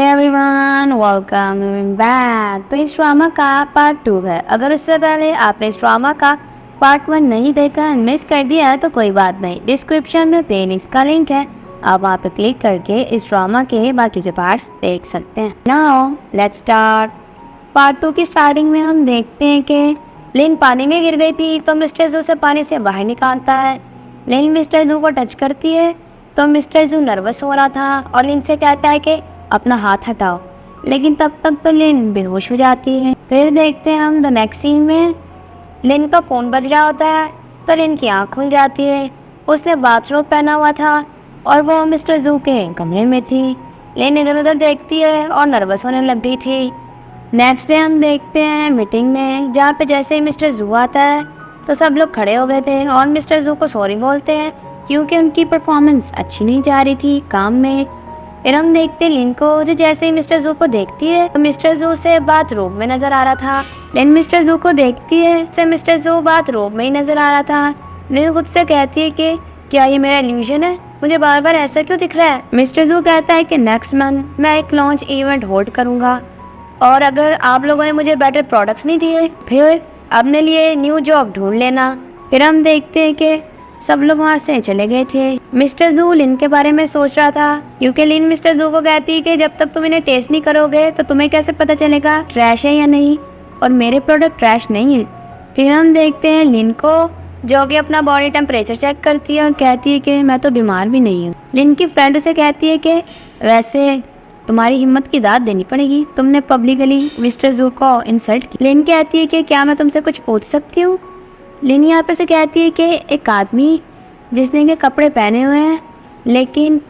Everyone welcome back. तो इस drama का पार्ट 2 है। अगर उससे पहले आपने इस ड्रामा का पार्ट 1 नहीं देखा, मिस कर दिया है तो कोई बात नहीं, डिस्क्रिप्शन में प्लेलिस्ट का लिंक है, आप वहाँ पे क्लिक करके इस ड्रामा के बाकी के पार्ट्स देख सकते हैं। Now let's start. पार्ट 2 की स्टार्टिंग में हम देखते हैं कि लिन पानी में गिर गई थी तो मिस्टर जू से पानी से बाहर निकालता है। लिन मिस्टर जू को टच करती है तो मिस्टर जू नर्वस हो रहा था और लिन से कहता है कि अपना हाथ हटाओ, लेकिन तब तक तो लिन बेहोश हो जाती है। फिर देखते हैं हम द नेक्स्ट सीन में लिन का फोन बज रहा होता है तो लिन की आँख खुल जाती है। उसने बाथरोब पहना हुआ था और वो मिस्टर जू के कमरे में थी। लिन इधर उधर देखती है और नर्वस होने लग गई थी। नेक्स्ट डे हम देखते हैं मीटिंग में, जहाँ पे जैसे ही मिस्टर जू आता है तो सब लोग खड़े हो गए थे और मिस्टर जू को सॉरी बोलते हैं क्योंकि उनकी परफॉर्मेंस अच्छी नहीं जा रही थी काम में। फिर हम देखते हैं लिन को, जो जैसे ही मिस्टर जू को देखती है तो मिस्टर जू से बाथरूम में नजर आ रहा था। लिन मिस्टर जू को देखती है तो मिस्टर जू बाथरूम में ही नजर आ रहा था। लिन खुद से कहती है कि क्या ये मेरा इल्यूजन है, मुझे बार बार ऐसा क्यों दिख रहा है। मिस्टर जू कहता है कि नेक्स्ट मंथ मैं एक लॉन्च इवेंट होल्ड करूंगा और अगर आप लोगों ने मुझे बेटर प्रोडक्ट्स नहीं दिए फिर अपने लिए न्यू जॉब ढूंढ लेना। फिर हम देखते हैं कि सब लोग वहाँ से चले गए थे। मिस्टर जू लिन के बारे में सोच रहा था क्योंकि लिन मिस्टर जू को कहती है कि जब तक तुम इन्हें टेस्ट नहीं करोगे तो तुम्हें कैसे पता चलेगा ट्रैश है या नहीं, और मेरे प्रोडक्ट ट्रैश नहीं है। फिर हम देखते हैं लिन को, जो कि अपना बॉडी टेम्परेचर चेक करती है और कहती है कि मैं तो बीमार भी नहीं हूँ। लिन की फ्रेंड उसे कहती है कि वैसे तुम्हारी हिम्मत की दाद देनी पड़ेगी, तुमने पब्लिकली मिस्टर जू को इंसल्ट किया। लिन कहती है कि क्या मैं तुमसे कुछ पूछ सकती हूँ। लिन यहाँ पे से कहती है कि एक आदमी जिसने के कपड़े पहने हुए हैं लेकिन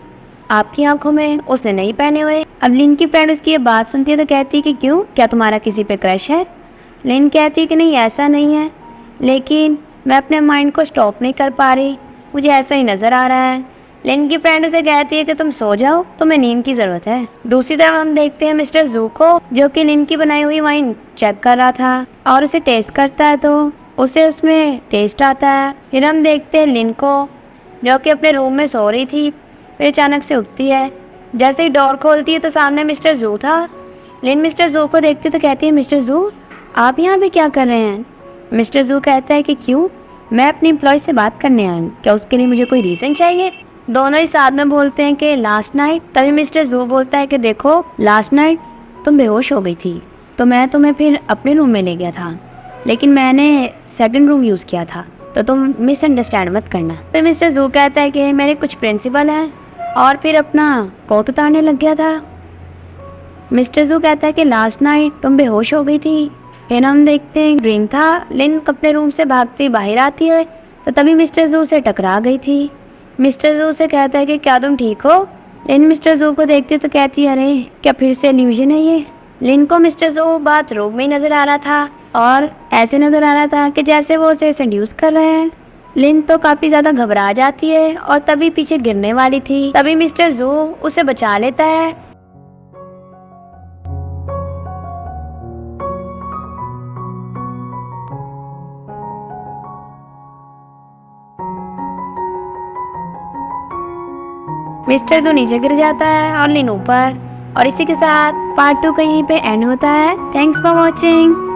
आपकी आंखों में उसने नहीं पहने हुए। अब लिन की फ्रेंड उसकी ये बात सुनती है तो कहती है कि क्यों, क्या तुम्हारा किसी पे क्रश है। लिन कहती है कि नहीं ऐसा नहीं है, लेकिन मैं अपने माइंड को स्टॉप नहीं कर पा रही, मुझे ऐसा ही नज़र आ रहा है। लिन की फ्रेंड उसे कहती है कि तुम सो जाओ, तुम्हें नींद की ज़रूरत है। दूसरी तरफ हम देखते हैं मिस्टर जू को, जो कि लिन की बनाई हुई वाइन चेक कर रहा था और उसे टेस्ट करता है तो उसे उसमें टेस्ट आता है। फिर हम देखते हैं लिन को, जो कि अपने रूम में सो रही थी, फिर अचानक से उठती है। जैसे ही डोर खोलती है तो सामने मिस्टर जू था। लिन मिस्टर जू को देखती तो कहती है मिस्टर जू आप यहाँ पे क्या कर रहे हैं। मिस्टर जू कहता है कि क्यों, मैं अपनी एम्प्लॉय से बात करने आया हूँ, क्या उसके लिए मुझे कोई रीज़न चाहिए। दोनों ही साथ में बोलते हैं कि लास्ट नाइट। तभी मिस्टर जू बोलता है कि देखो लास्ट नाइट तुम बेहोश हो गई थी तो मैं तुम्हें फिर अपने रूम में ले गया था, लेकिन मैंने सेकंड रूम यूज़ किया था, तो तुम मिसअंडरस्टैंड मत करना। तो मिस्टर जू कहता है कि मेरे कुछ प्रिंसिपल हैं और फिर अपना कोट उतारने लग गया था। मिस्टर जू कहता है कि लास्ट नाइट तुम बेहोश हो गई थी। फिर हम देखते हैं ड्रीम था। लिन अपने रूम से भागती बाहर आती है तो तभी मिस्टर जू से टकरा गई थी। मिस्टर जू से कहता है कि क्या तुम ठीक हो। लिन मिस्टर जू को देखती तो कहती है अरे क्या फिर से इल्यूजन है ये। लिन को मिस्टर जू बाथरूम में नजर आ रहा था और ऐसे नजर आ रहा था कि जैसे वो उसे सेड्यूस कर रहे हैं। लिन तो काफी ज्यादा घबरा जाती है और तभी पीछे गिरने वाली थी, तभी मिस्टर जू उसे बचा लेता है। मिस्टर जू नीचे गिर जाता है और लिन ऊपर, और इसी के साथ पार्ट 2 कहीं पे एंड होता है। Thanks for watching.